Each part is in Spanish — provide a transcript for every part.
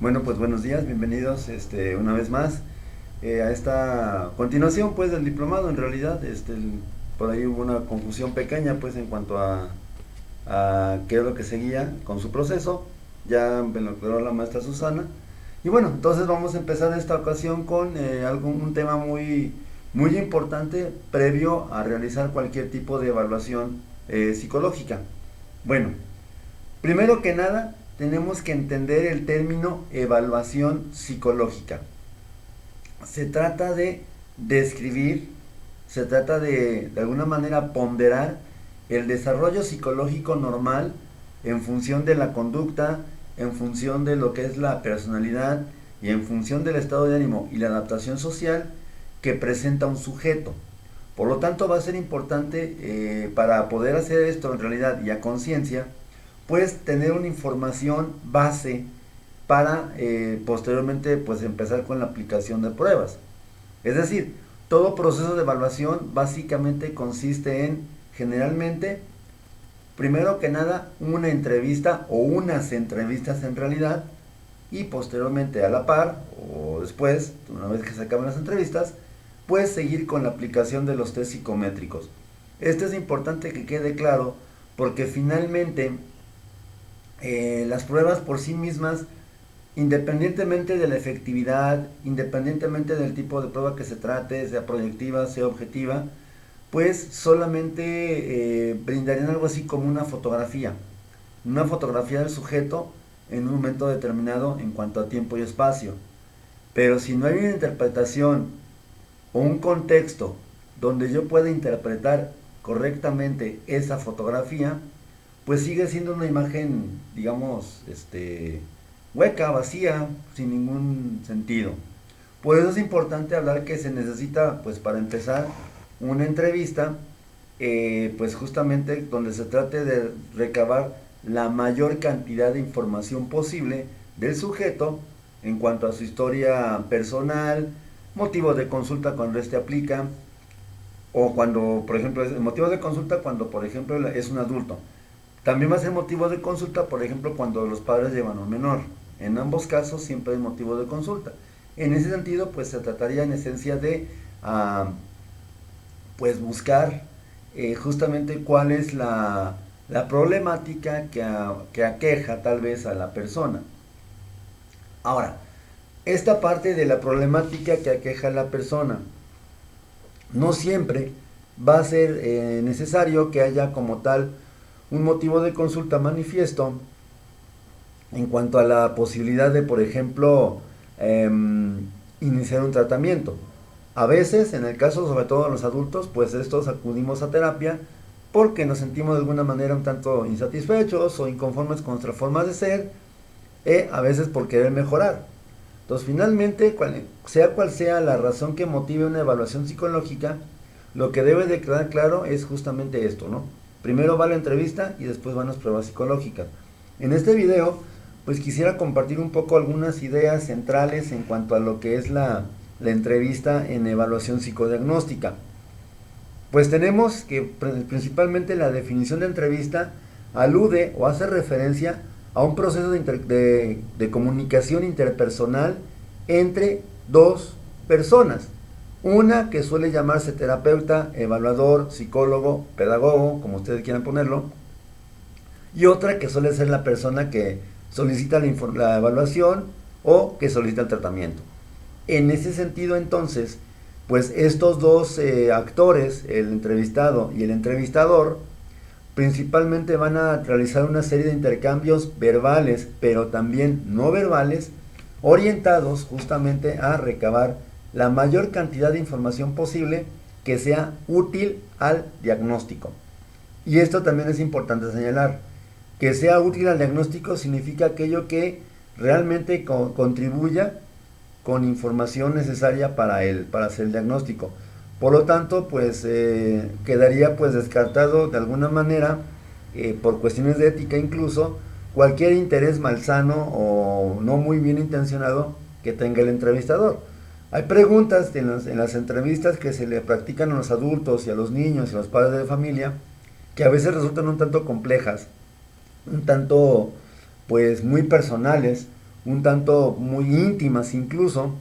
Bueno, pues buenos días, bienvenidos una vez más a esta continuación pues del diplomado. En realidad por ahí hubo una confusión pequeña pues en cuanto a qué es lo que seguía con su proceso. Ya me lo aclaró la maestra Susana. Y bueno, entonces vamos a empezar esta ocasión con un tema muy importante previo a realizar cualquier tipo de evaluación psicológica. Bueno, primero que nada, tenemos que entender el término evaluación psicológica. Se trata de describir, se trata de alguna manera ponderar el desarrollo psicológico normal en función de la conducta, en función de lo que es la personalidad y en función del estado de ánimo y la adaptación social que presenta un sujeto. Por lo tanto, va a ser importante para poder hacer esto en realidad y a conciencia, pues tener una información base para posteriormente pues empezar con la aplicación de pruebas. Es decir, todo proceso de evaluación básicamente consiste en generalmente, primero que nada, una entrevista o unas entrevistas en realidad, y posteriormente a la par o después, una vez que se acaben las entrevistas, pues seguir con la aplicación de los test psicométricos. Esto es importante que quede claro porque finalmente las pruebas por sí mismas, independientemente de la efectividad, independientemente del tipo de prueba que se trate, sea proyectiva, sea objetiva, pues solamente brindarían algo así como una fotografía del sujeto en un momento determinado en cuanto a tiempo y espacio. Pero si no hay una interpretación o un contexto donde yo pueda interpretar correctamente esa fotografía, pues sigue siendo una imagen, digamos, hueca, vacía, sin ningún sentido. Por eso es importante hablar que se necesita, pues para empezar, una entrevista, pues justamente donde se trate de recabar la mayor cantidad de información posible del sujeto en cuanto a su historia personal, motivos de consulta cuando este aplica, o cuando, por ejemplo, es motivos de consulta cuando, por ejemplo, es un adulto. También va a ser motivo de consulta, por ejemplo, cuando los padres llevan a un menor. En ambos casos siempre hay motivo de consulta. En ese sentido, pues se trataría en esencia de pues buscar justamente cuál es la problemática que aqueja tal vez a la persona. Ahora, esta parte de la problemática que aqueja a la persona, no siempre va a ser necesario que haya como tal un motivo de consulta manifiesto en cuanto a la posibilidad de, por ejemplo, iniciar un tratamiento. A veces, en el caso sobre todo de los adultos, pues estos acudimos a terapia porque nos sentimos de alguna manera un tanto insatisfechos o inconformes con nuestra forma de ser, a veces por querer mejorar. Entonces, finalmente, sea cual sea la razón que motive una evaluación psicológica, lo que debe de quedar claro es justamente esto, ¿no? Primero va la entrevista y después van las pruebas psicológicas. En este video, pues quisiera compartir un poco algunas ideas centrales en cuanto a lo que es la entrevista en evaluación psicodiagnóstica. Pues tenemos que principalmente la definición de entrevista alude o hace referencia a un proceso de comunicación interpersonal entre dos personas. Una que suele llamarse terapeuta, evaluador, psicólogo, pedagogo, como ustedes quieran ponerlo, y otra que suele ser la persona que solicita la evaluación o que solicita el tratamiento. En ese sentido, entonces, pues estos dos actores, el entrevistado y el entrevistador, principalmente van a realizar una serie de intercambios verbales, pero también no verbales, orientados justamente a recabar la mayor cantidad de información posible que sea útil al diagnóstico. Y esto también es importante señalar. Que sea útil al diagnóstico significa aquello que realmente contribuya con información necesaria para hacer el diagnóstico. Por lo tanto, pues quedaría pues descartado de alguna manera, por cuestiones de ética incluso, cualquier interés malsano o no muy bien intencionado que tenga el entrevistador. Hay preguntas en las entrevistas que se le practican a los adultos y a los niños y a los padres de familia que a veces resultan un tanto complejas, un tanto pues muy personales un tanto muy íntimas incluso,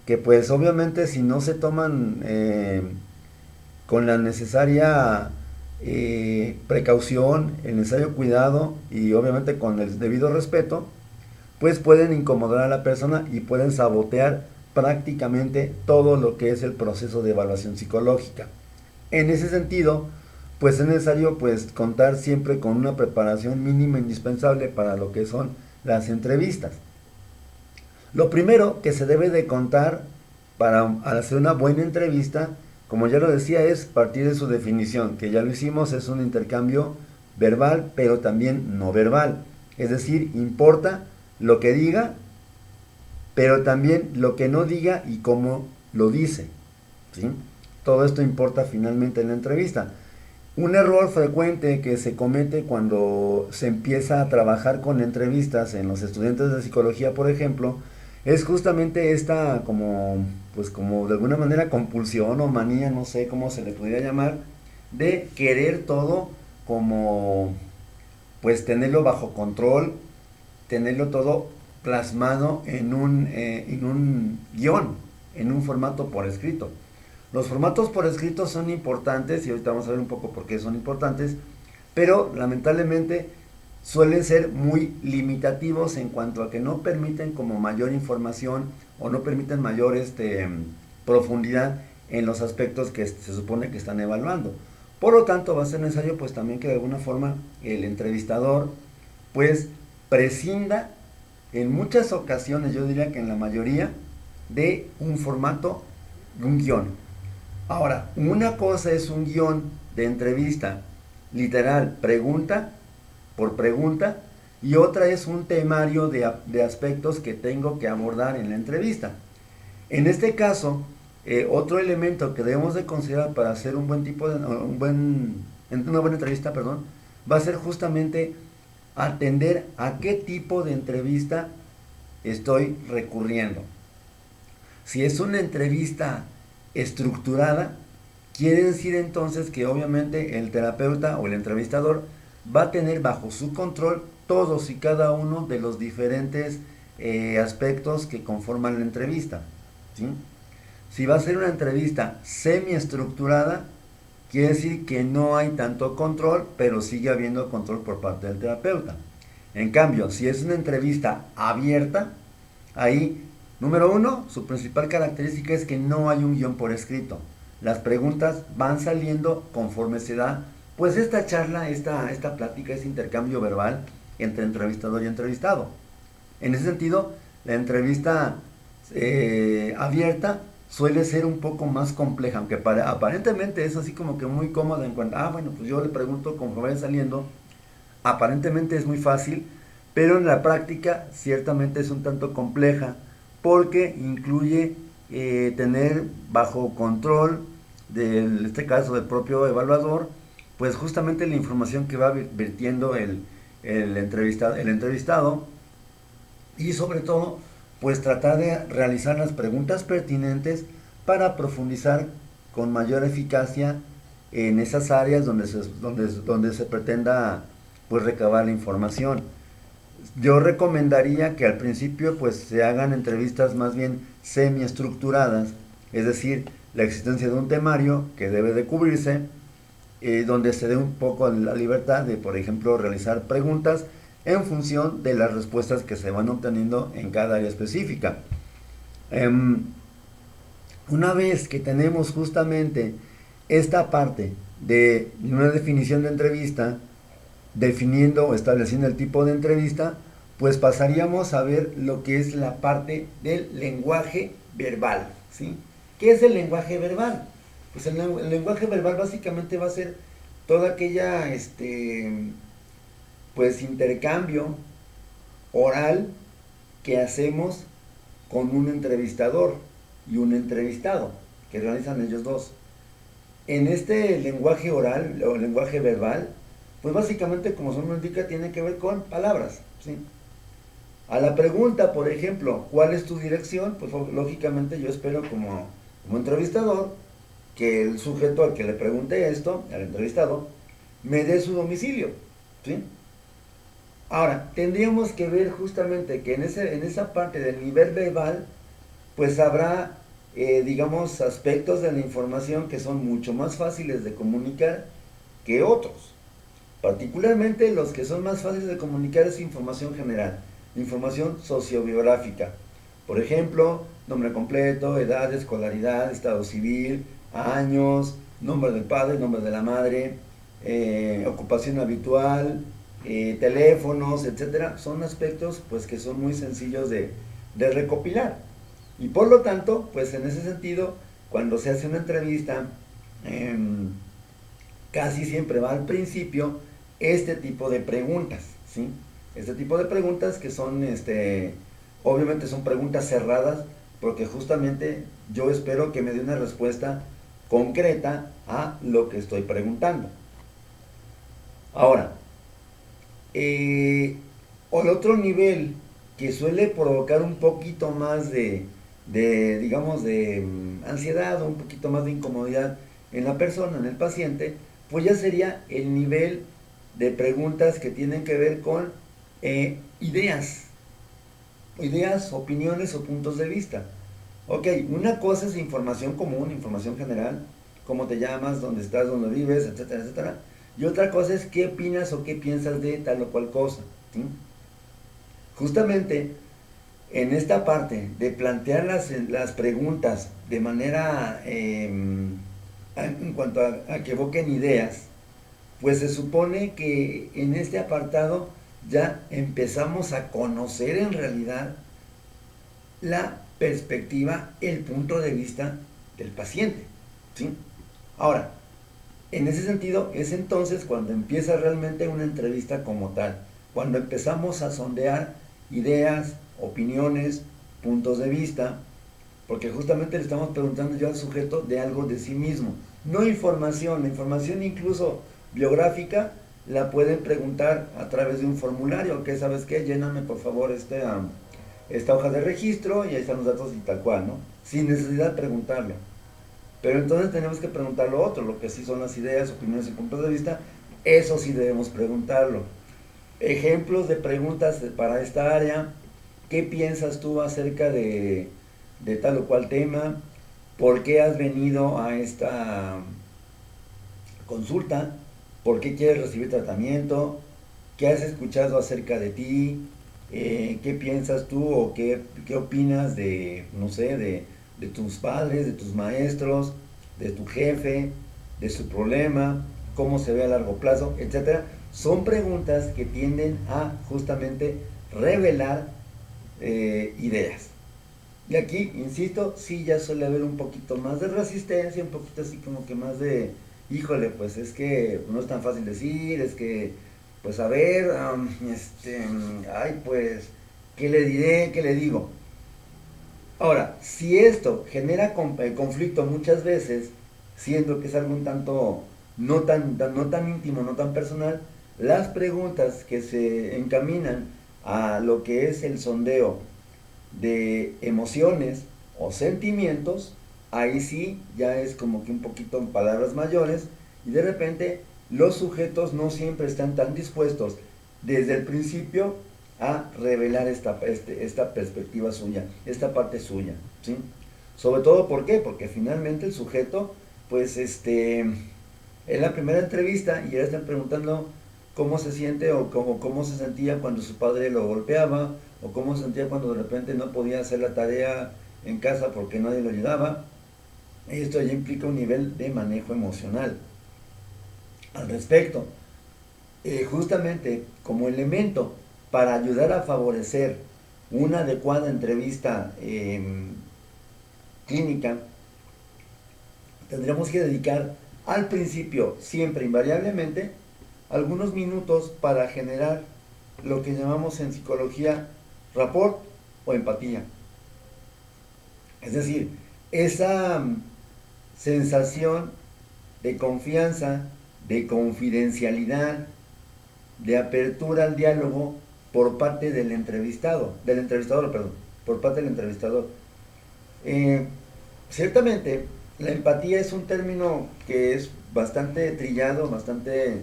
que pues obviamente si no se toman con la necesaria precaución, el necesario cuidado y obviamente con el debido respeto, pues pueden incomodar a la persona y pueden sabotear prácticamente todo lo que es el proceso de evaluación psicológica. En ese sentido, pues es necesario pues contar siempre con una preparación mínima indispensable para lo que son las entrevistas. Lo primero que se debe de contar para hacer una buena entrevista, como ya lo decía, es partir de su definición, que ya lo hicimos, es un intercambio verbal, pero también no verbal. Es decir, importa lo que diga, pero también lo que no diga y cómo lo dice, ¿sí? Todo esto importa finalmente en la entrevista. Un error frecuente que se comete cuando se empieza a trabajar con entrevistas en los estudiantes de psicología, por ejemplo, es justamente esta como, pues como de alguna manera compulsión o manía, no sé cómo se le podría llamar, de querer todo como, pues tenerlo bajo control, tenerlo todo plasmado en un guión, en un formato por escrito. Los formatos por escrito son importantes y ahorita vamos a ver un poco por qué son importantes, pero lamentablemente suelen ser muy limitativos en cuanto a que no permiten como mayor información o no permiten mayor profundidad en los aspectos que se supone que están evaluando. Por lo tanto, va a ser necesario pues también que de alguna forma el entrevistador pues prescinda en muchas ocasiones, yo diría que en la mayoría, de un formato, de un guión. Ahora, una cosa es un guión de entrevista, literal, pregunta por pregunta, y otra es un temario de aspectos que tengo que abordar en la entrevista. En este caso, otro elemento que debemos de considerar para hacer un buen tipo de, una buena entrevista, perdón, va a ser justamente atender a qué tipo de entrevista estoy recurriendo. Si es una entrevista estructurada, quiere decir entonces que obviamente el terapeuta o el entrevistador va a tener bajo su control todos y cada uno de los diferentes aspectos que conforman la entrevista, ¿sí? Si va a ser una entrevista semiestructurada, quiere decir que no hay tanto control, pero sigue habiendo control por parte del terapeuta. En cambio, si es una entrevista abierta, ahí, número uno, su principal característica es que no hay un guión por escrito. Las preguntas van saliendo conforme se da, pues esta charla, esta plática, este intercambio verbal entre entrevistador y entrevistado. En ese sentido, la entrevista abierta suele ser un poco más compleja, aunque aparentemente es así como que muy cómoda en cuanto, bueno, pues yo le pregunto conforme vaya saliendo, aparentemente es muy fácil, pero en la práctica ciertamente es un tanto compleja, porque incluye tener bajo control, en este caso del propio evaluador, pues justamente la información que va vertiendo el entrevistado, y sobre todo pues tratar de realizar las preguntas pertinentes para profundizar con mayor eficacia en esas áreas donde se pretenda pues recabar la información. Yo recomendaría que al principio pues se hagan entrevistas más bien semiestructuradas, es decir, la existencia de un temario que debe de cubrirse, donde se dé un poco la libertad de, por ejemplo, realizar preguntas en función de las respuestas que se van obteniendo en cada área específica. Una vez que tenemos justamente esta parte de una definición de entrevista, definiendo o estableciendo el tipo de entrevista, pues pasaríamos a ver lo que es la parte del lenguaje verbal, ¿sí? ¿Qué es el lenguaje verbal? Pues el lenguaje verbal básicamente va a ser toda aquella pues intercambio oral que hacemos con un entrevistador y un entrevistado, que realizan ellos dos. En este lenguaje oral o lenguaje verbal, pues básicamente, como su nombre indica, tiene que ver con palabras, ¿sí? A la pregunta, por ejemplo, ¿cuál es tu dirección? Pues lógicamente yo espero como entrevistador que el sujeto al que le pregunte esto, al entrevistado, me dé su domicilio, ¿sí? Ahora, tendríamos que ver justamente que en esa parte del nivel verbal, pues habrá, digamos, aspectos de la información que son mucho más fáciles de comunicar que otros. Particularmente los que son más fáciles de comunicar es información general, información sociobiográfica. Por ejemplo, nombre completo, edad, escolaridad, estado civil, años, nombre del padre, nombre de la madre, ocupación habitual, teléfonos, etcétera. Son aspectos pues que son muy sencillos de recopilar. Y por lo tanto, pues en ese sentido, cuando se hace una entrevista, eh, casi siempre va al principio este tipo de preguntas, ¿sí? Este tipo de preguntas que son, obviamente son preguntas cerradas, porque justamente yo espero que me dé una respuesta concreta a lo que estoy preguntando. Ahora, el otro nivel que suele provocar un poquito más digamos, de ansiedad o un poquito más de incomodidad en la persona, en el paciente, pues ya sería el nivel de preguntas que tienen que ver con ideas, opiniones o puntos de vista. Ok, una cosa es información común, información general, cómo te llamas, dónde estás, dónde vives, etcétera, etcétera. Y otra cosa es qué opinas o qué piensas de tal o cual cosa, ¿sí? Justamente en esta parte de plantear las preguntas de manera, en cuanto a que evoquen ideas, pues se supone que en este apartado ya empezamos a conocer en realidad la perspectiva, el punto de vista del paciente, ¿sí? Ahora, en ese sentido es entonces cuando empieza realmente una entrevista como tal, cuando empezamos a sondear ideas, opiniones, puntos de vista, porque justamente le estamos preguntando yo al sujeto de algo de sí mismo, no información. La información incluso biográfica la pueden preguntar a través de un formulario, que sabes qué, lléname por favor esta hoja de registro y ahí están los datos y tal cual, ¿no? Sin necesidad de preguntarle. Pero entonces tenemos que preguntar lo otro, lo que sí son las ideas, opiniones y puntos de vista, eso sí debemos preguntarlo. Ejemplos de preguntas para esta área: ¿qué piensas tú acerca de tal o cual tema? ¿Por qué has venido a esta consulta? ¿Por qué quieres recibir tratamiento? ¿Qué has escuchado acerca de ti? ¿Qué piensas tú o qué opinas de, no sé, de tus padres, de tus maestros, de tu jefe, de su problema, cómo se ve a largo plazo, etcétera? Son preguntas que tienden a justamente revelar ideas. Y aquí, insisto, sí ya suele haber un poquito más de resistencia, un poquito así como que más de, híjole, pues es que no es tan fácil decir, es que, pues a ver, ay, pues, ¿qué le diré? ¿Qué le digo? Ahora, si esto genera conflicto muchas veces, siendo que es algo un tanto no tan íntimo, no tan personal, las preguntas que se encaminan a lo que es el sondeo de emociones o sentimientos, ahí sí ya es como que un poquito en palabras mayores, y de repente los sujetos no siempre están tan dispuestos desde el principio a revelar esta perspectiva suya, esta parte suya, ¿sí? Sobre todo, ¿por qué? Porque finalmente el sujeto, pues en la primera entrevista, y le están preguntando cómo se siente o cómo se sentía cuando su padre lo golpeaba, o cómo se sentía cuando de repente no podía hacer la tarea en casa porque nadie lo ayudaba. Esto ya implica un nivel de manejo emocional. Al respecto, justamente como elemento para ayudar a favorecer una adecuada entrevista clínica, tendremos que dedicar al principio, siempre invariablemente, algunos minutos para generar lo que llamamos en psicología rapport o empatía. Es decir, esa sensación de confianza, de confidencialidad, de apertura al diálogo por parte del entrevistador, perdón, por parte del entrevistador. Ciertamente, la empatía es un término que es bastante trillado, bastante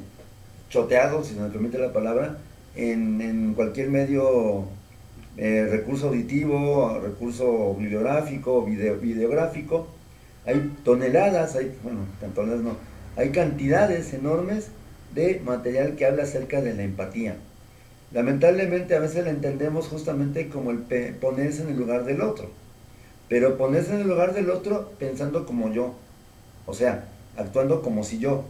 choteado, si se me permite la palabra, en cualquier medio, recurso auditivo, recurso bibliográfico, videográfico, hay toneladas, bueno, toneladas no, hay cantidades enormes de material que habla acerca de la empatía. Lamentablemente a veces la entendemos justamente como el ponerse en el lugar del otro, pero ponerse en el lugar del otro pensando como yo, o sea, actuando como si yo,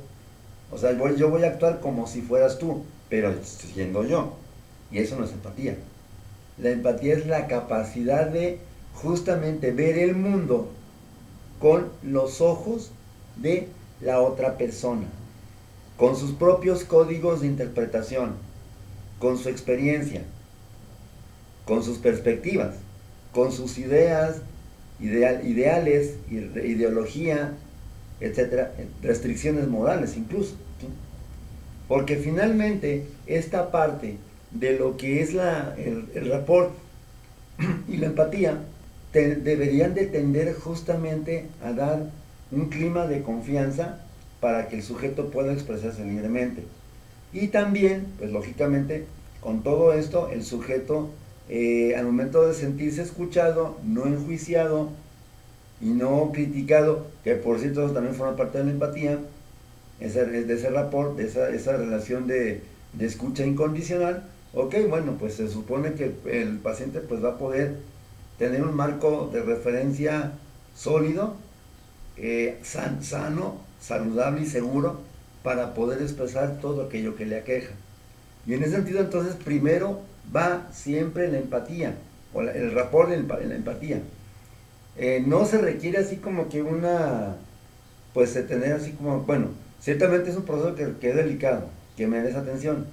o sea, yo voy a actuar como si fueras tú, pero siendo yo, y eso no es empatía. La empatía es la capacidad de justamente ver el mundo con los ojos de la otra persona, con sus propios códigos de interpretación, con su experiencia, con sus perspectivas, con sus ideas, ideales, ideología, etcétera, restricciones morales incluso. ¿Sí? Porque finalmente esta parte de lo que es el rapport y la empatía deberían de tender justamente a dar un clima de confianza para que el sujeto pueda expresarse libremente. Y también, pues lógicamente, con todo esto, el sujeto, al momento de sentirse escuchado, no enjuiciado y no criticado, que por cierto también forma parte de la empatía, de ese rapport, de esa relación de escucha incondicional, ok, bueno, pues se supone que el paciente pues va a poder tener un marco de referencia sólido, sano, saludable y seguro para poder expresar todo aquello que le aqueja. Y en ese sentido entonces primero va siempre la empatía, o el rapport en la empatía. No se requiere así como que pues de tener así como, bueno, ciertamente es un proceso que es delicado, que merece atención,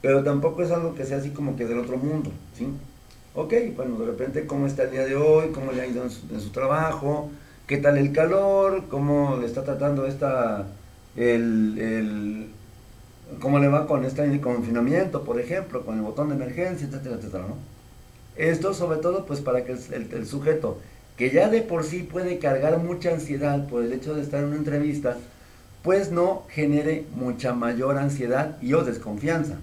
pero tampoco es algo que sea así como que del otro mundo, ¿sí? Ok, bueno, de repente cómo está el día de hoy, cómo le ha ido en su trabajo, qué tal el calor, cómo le está tratando el, el, cómo le va con este confinamiento, por ejemplo, con el botón de emergencia, etcétera, etcétera, ¿no? Esto sobre todo pues para que el sujeto, que ya de por sí puede cargar mucha ansiedad por el hecho de estar en una entrevista, pues no genere mucha mayor ansiedad y o desconfianza.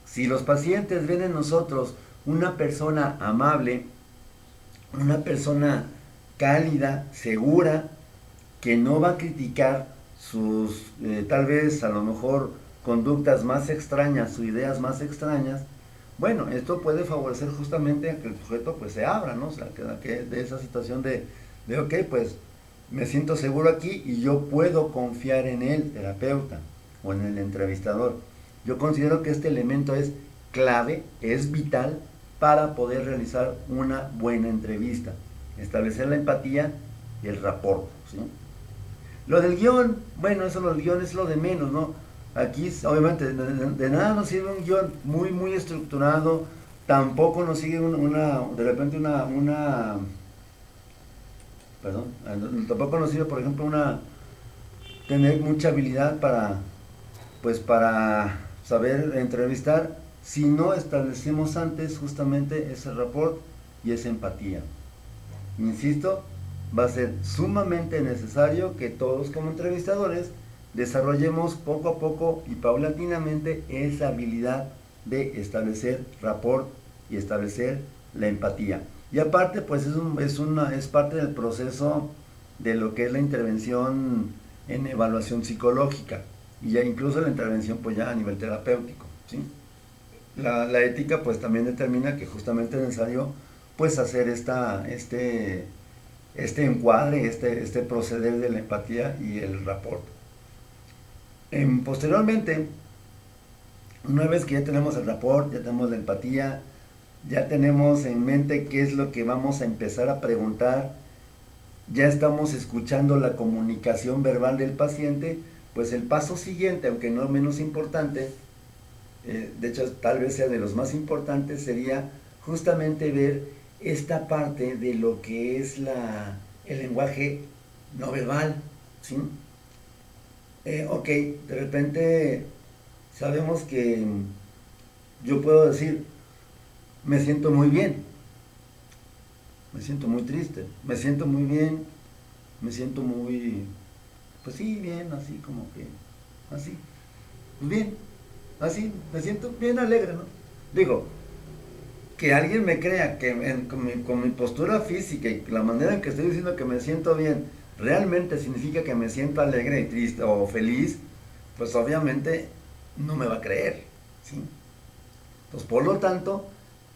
Si los pacientes ven en nosotros una persona amable, una persona cálida, segura, que no va a criticar sus, tal vez a lo mejor, conductas más extrañas o ideas más extrañas, bueno, esto puede favorecer justamente a que el sujeto pues se abra, ¿no? O sea, que de esa situación de ok, pues me siento seguro aquí y yo puedo confiar en el terapeuta o en el entrevistador. Yo considero que este elemento es clave, es vital para poder realizar una buena entrevista, establecer la empatía y el rapport, ¿sí? Lo del guión, bueno, eso lo del guión es lo de menos, ¿no? Aquí, obviamente, de nada nos sirve un guión muy, muy estructurado, tampoco nos sigue de repente perdón, tampoco nos sirve, por ejemplo, tener mucha habilidad para saber entrevistar si no establecemos antes justamente ese rapport y esa empatía. Insisto, va a ser sumamente necesario que todos como entrevistadores desarrollemos poco a poco y paulatinamente esa habilidad de establecer rapport y establecer la empatía. Y aparte, pues es parte del proceso de lo que es la intervención en evaluación psicológica y ya incluso la intervención pues ya a nivel terapéutico, ¿sí? La ética pues también determina que justamente es necesario pues hacer este encuadre, este proceder de la empatía y el rapport. Posteriormente, una vez que ya tenemos el rapport, ya tenemos la empatía, ya tenemos en mente qué es lo que vamos a empezar a preguntar, ya estamos escuchando la comunicación verbal del paciente, pues el paso siguiente, aunque no menos importante, de hecho tal vez sea de los más importantes, sería justamente ver esta parte de lo que es el lenguaje no verbal, ¿sí? Ok, de repente sabemos que yo puedo decir, me siento muy bien, me siento muy triste, me siento muy bien, me siento muy, pues sí, bien, así como que, así, pues bien, así, me siento bien alegre, ¿no? Digo, que alguien me crea que con mi postura física y la manera en que estoy diciendo que me siento bien, realmente significa que me siento alegre y triste o feliz, pues obviamente no me va a creer, ¿sí? Entonces, por lo tanto,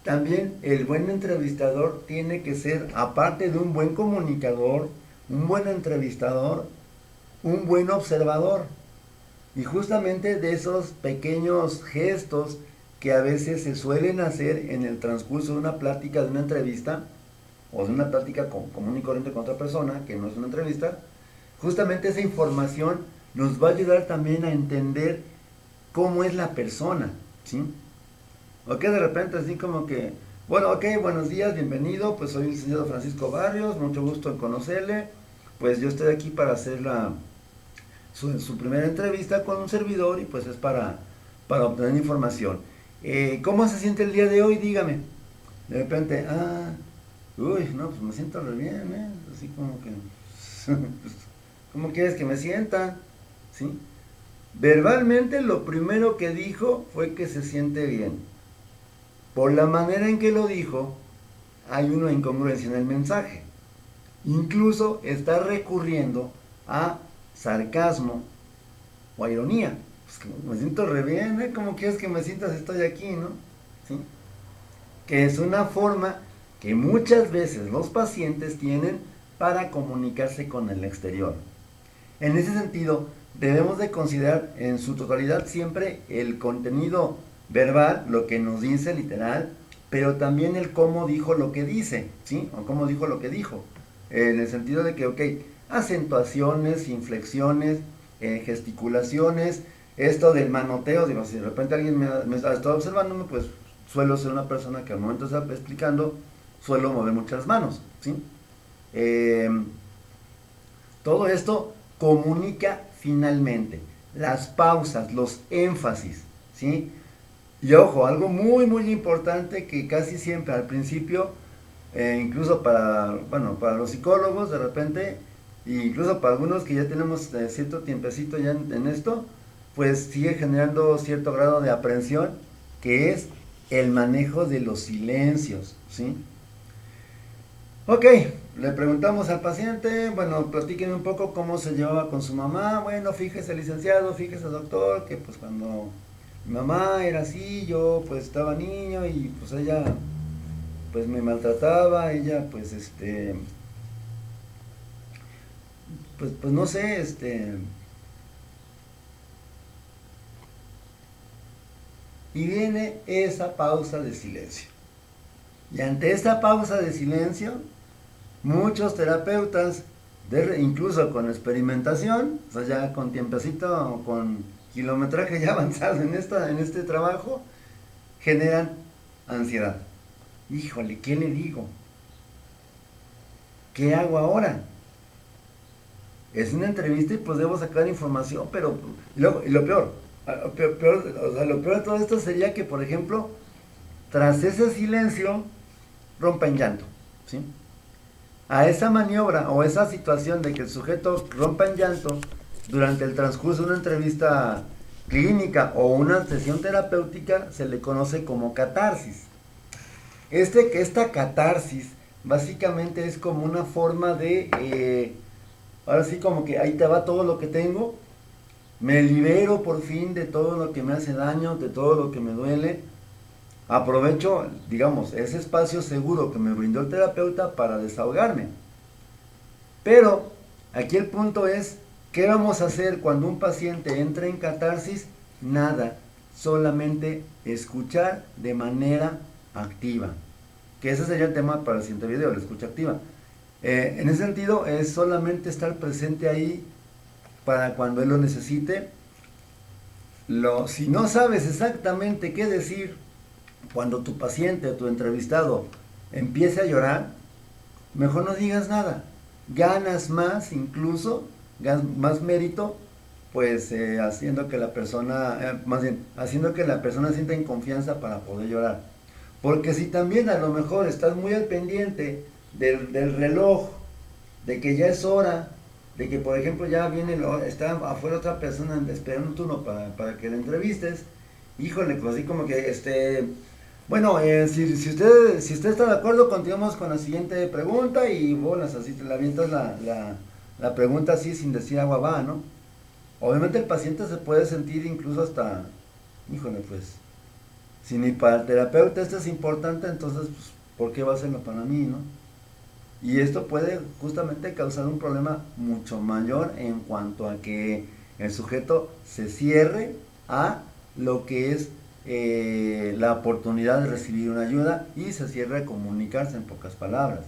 también el buen entrevistador tiene que ser, aparte de un buen comunicador, un buen entrevistador, un buen observador. Y justamente de esos pequeños gestos que a veces se suelen hacer en el transcurso de una plática, de una entrevista, o de una plática común y corriente con otra persona, que no es una entrevista, justamente esa información nos va a ayudar también a entender cómo es la persona, ¿sí? Ok, de repente así como que, bueno, ok, buenos días, bienvenido, pues soy el señor Francisco Barrios, mucho gusto en conocerle, pues yo estoy aquí para hacer su primera entrevista con un servidor y pues es para obtener información. ¿Cómo se siente el día de hoy? Dígame. De repente, uy, no, pues me siento re bien, así como que, pues, ¿cómo quieres que me sienta? ¿Sí? Verbalmente lo primero que dijo fue que se siente bien. Por la manera en que lo dijo, hay una incongruencia en el mensaje. Incluso está recurriendo a sarcasmo o a ironía. Pues que me siento re bien, ¿eh? ¿Cómo quieres que me sientas? Estoy aquí, ¿no? ¿Sí? Que es una forma que muchas veces los pacientes tienen para comunicarse con el exterior. En ese sentido, debemos de considerar en su totalidad siempre el contenido verbal, lo que nos dice literal, pero también el cómo dijo lo que dice, ¿sí? O cómo dijo lo que dijo. En el sentido de que, ok, acentuaciones, inflexiones, gesticulaciones, esto del manoteo, digo, si de repente alguien me está observándome, pues suelo ser una persona que al momento de estar explicando, suelo mover muchas manos, ¿sí? Todo esto comunica finalmente las pausas, los énfasis, ¿sí? Y ojo, algo muy muy importante que casi siempre al principio, incluso para los psicólogos de repente, e incluso para algunos que ya tenemos cierto tiempecito ya en esto, pues sigue generando cierto grado de aprensión, que es el manejo de los silencios, ¿sí? Ok, le preguntamos al paciente, bueno, platíquenme un poco cómo se llevaba con su mamá. Bueno, fíjese licenciado, fíjese doctor, que pues cuando mi mamá era así, yo pues estaba niño y pues ella pues me maltrataba, ella pues pues no sé, y viene esa pausa de silencio. Y ante esta pausa de silencio, muchos terapeutas, incluso con experimentación, o sea, ya con tiempecito, con kilometraje ya avanzado en este trabajo, generan ansiedad. Híjole, ¿qué le digo? ¿Qué hago ahora? Es una entrevista y pues debo sacar información, pero y lo peor, o sea, lo peor de todo esto sería que, por ejemplo, tras ese silencio, rompa en llanto, ¿sí? A esa maniobra o esa situación de que el sujeto rompa en llanto durante el transcurso de una entrevista clínica o una sesión terapéutica se le conoce como catarsis. Esta catarsis básicamente es como una forma de, ahora sí como que ahí te va todo lo que tengo, me libero por fin de todo lo que me hace daño, de todo lo que me duele, aprovecho, digamos, ese espacio seguro que me brindó el terapeuta para desahogarme. Pero aquí el punto es, ¿qué vamos a hacer cuando un paciente entra en catarsis? Nada, solamente escuchar de manera activa. Que ese sería el tema para el siguiente video, la escucha activa. En ese sentido, es solamente estar presente ahí para cuando él lo necesite. Si no sabes exactamente qué decir, cuando tu paciente o tu entrevistado empiece a llorar, mejor no digas nada. Ganas más, incluso, más mérito, pues haciendo que la persona, más bien, haciendo que la persona sienta en confianza para poder llorar. Porque si también a lo mejor estás muy al pendiente del reloj, de que ya es hora, de que por ejemplo ya está afuera otra persona esperando un turno para que la entrevistes, Híjole, pues así como que, bueno, si usted está de acuerdo, continuamos con la siguiente pregunta y bueno, así te la avientas la pregunta así sin decir agua va, ¿no? Obviamente el paciente se puede sentir incluso hasta, híjole, pues, si ni para el terapeuta esto es importante, entonces, pues, ¿por qué va a serlo para mí, no? Y esto puede justamente causar un problema mucho mayor en cuanto a que el sujeto se cierre a lo que es la oportunidad de recibir una ayuda y se cierre a comunicarse en pocas palabras.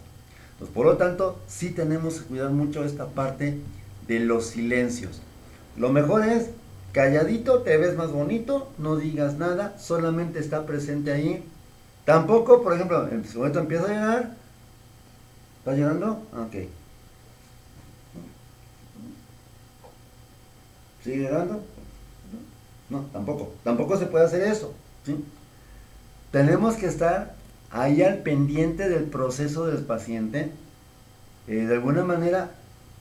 Pues por lo tanto, sí tenemos que cuidar mucho esta parte de los silencios. Lo mejor es calladito, te ves más bonito, no digas nada, solamente está presente ahí. Tampoco, por ejemplo, el sujeto empieza a llorar. ¿Estás llorando? Ok. ¿Sigue llorando? No, tampoco. Tampoco se puede hacer eso. ¿Sí? Tenemos que estar ahí al pendiente del proceso del paciente. De alguna manera,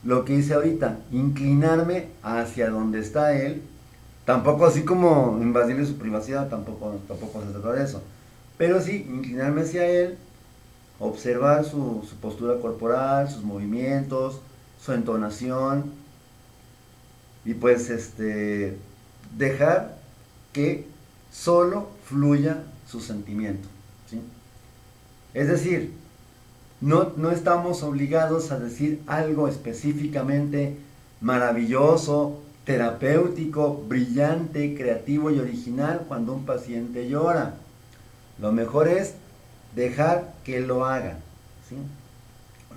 lo que hice ahorita, inclinarme hacia donde está él. Tampoco así como invadirle su privacidad, tampoco se trata de eso. Pero sí, inclinarme hacia él, observar su postura corporal, sus movimientos, su entonación y pues dejar que solo fluya su sentimiento, ¿sí? Es decir, no estamos obligados a decir algo específicamente maravilloso, terapéutico, brillante, creativo y original cuando un paciente llora. Lo mejor es dejar que lo haga, ¿sí?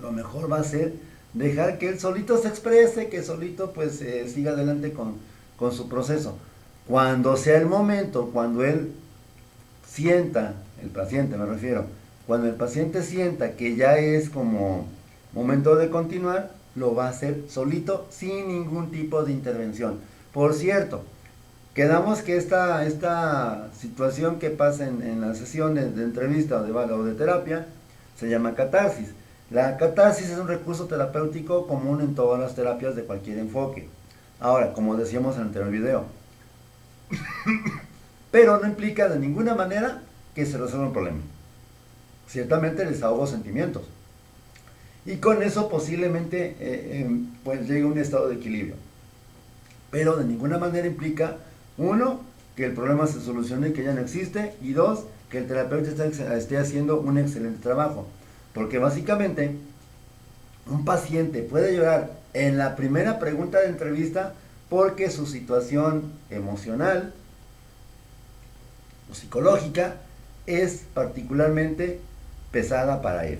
Lo mejor va a ser dejar que él solito se exprese, que solito pues siga adelante con su proceso. Cuando sea el momento, cuando él sienta, el paciente me refiero, cuando el paciente sienta que ya es como momento de continuar, lo va a hacer solito sin ningún tipo de intervención. Por cierto, quedamos que esta situación que pasa en la sesión de entrevista o de terapia se llama catarsis. La catarsis es un recurso terapéutico común en todas las terapias de cualquier enfoque. Ahora, como decíamos en el anterior video, pero no implica de ninguna manera que se resuelva un problema. Ciertamente desahogo sentimientos. Y con eso posiblemente pues llegue a un estado de equilibrio. Pero de ninguna manera implica, uno, que el problema se solucione y que ya no existe, y dos, que el terapeuta esté haciendo un excelente trabajo. Porque básicamente un paciente puede llorar en la primera pregunta de entrevista porque su situación emocional o psicológica es particularmente pesada para él.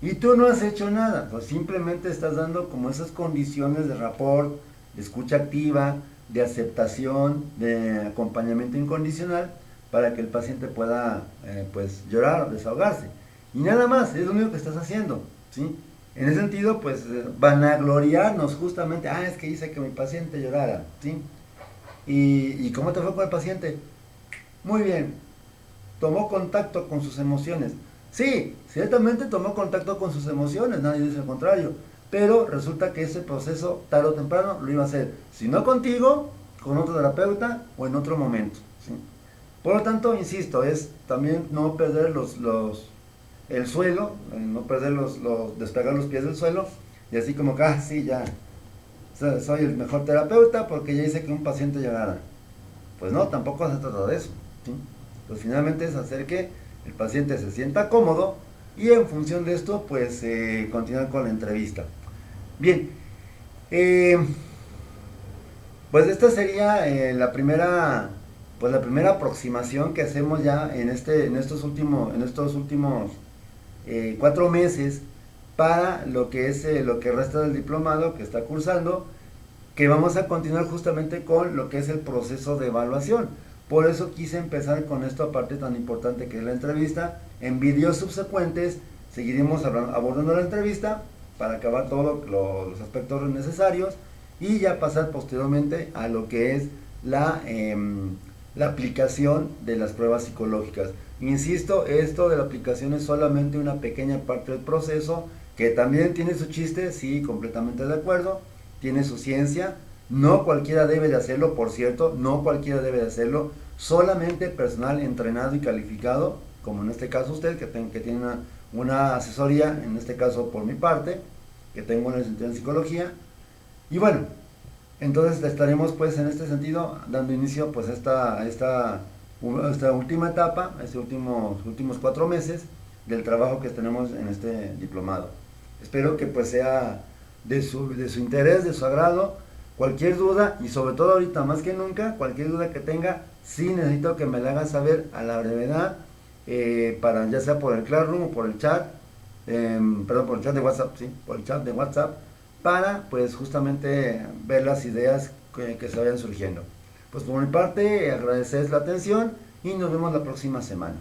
Y tú no has hecho nada, pues simplemente estás dando como esas condiciones de rapport, de escucha activa, de aceptación, de acompañamiento incondicional para que el paciente pueda pues llorar o desahogarse. Y nada más, es lo único que estás haciendo, ¿sí? En ese sentido, pues vanagloriarnos justamente, es que hice que mi paciente llorara, ¿sí? ¿Y cómo te fue con el paciente? Muy bien, tomó contacto con sus emociones. Sí, ciertamente tomó contacto con sus emociones, nadie dice el contrario, pero resulta que ese proceso tarde o temprano lo iba a hacer, si no contigo, con otro terapeuta o en otro momento, ¿sí? Por lo tanto, insisto, es también no perder el suelo, no perder despegar los pies del suelo y así como que, sí, ya, soy el mejor terapeuta porque ya hice que un paciente llorara. Pues no, tampoco se trata de eso, ¿sí? Pues finalmente es hacer que el paciente se sienta cómodo y en función de esto, pues continuar con la entrevista. Bien, pues esta sería la primera aproximación que hacemos ya en estos últimos 4 meses para lo que es lo que resta del diplomado que está cursando, que vamos a continuar justamente con lo que es el proceso de evaluación. Por eso quise empezar con esta parte tan importante que es la entrevista. En videos subsecuentes seguiremos abordando la entrevista para acabar todos los aspectos necesarios y ya pasar posteriormente a lo que es la aplicación de las pruebas psicológicas. Insisto, esto de la aplicación es solamente una pequeña parte del proceso que también tiene su chiste, sí, completamente de acuerdo, tiene su ciencia. No cualquiera debe de hacerlo, por cierto, no cualquiera debe de hacerlo. solamente personal entrenado y calificado, como en este caso usted, que tiene una asesoría, en este caso por mi parte, que tengo una licenciatura en psicología. Y bueno, entonces estaremos pues en este sentido dando inicio pues a esta última etapa, a estos últimos 4 meses del trabajo que tenemos en este diplomado. Espero que pues sea de su interés, de su agrado. Cualquier duda, y sobre todo ahorita más que nunca, cualquier duda que tenga, sí necesito que me la hagan saber a la brevedad, para ya sea por el Classroom o por el chat, perdón, por el chat de WhatsApp, sí, por el chat de WhatsApp, para pues justamente ver las ideas que se vayan surgiendo. Pues por mi parte, agradecerles la atención y nos vemos la próxima semana.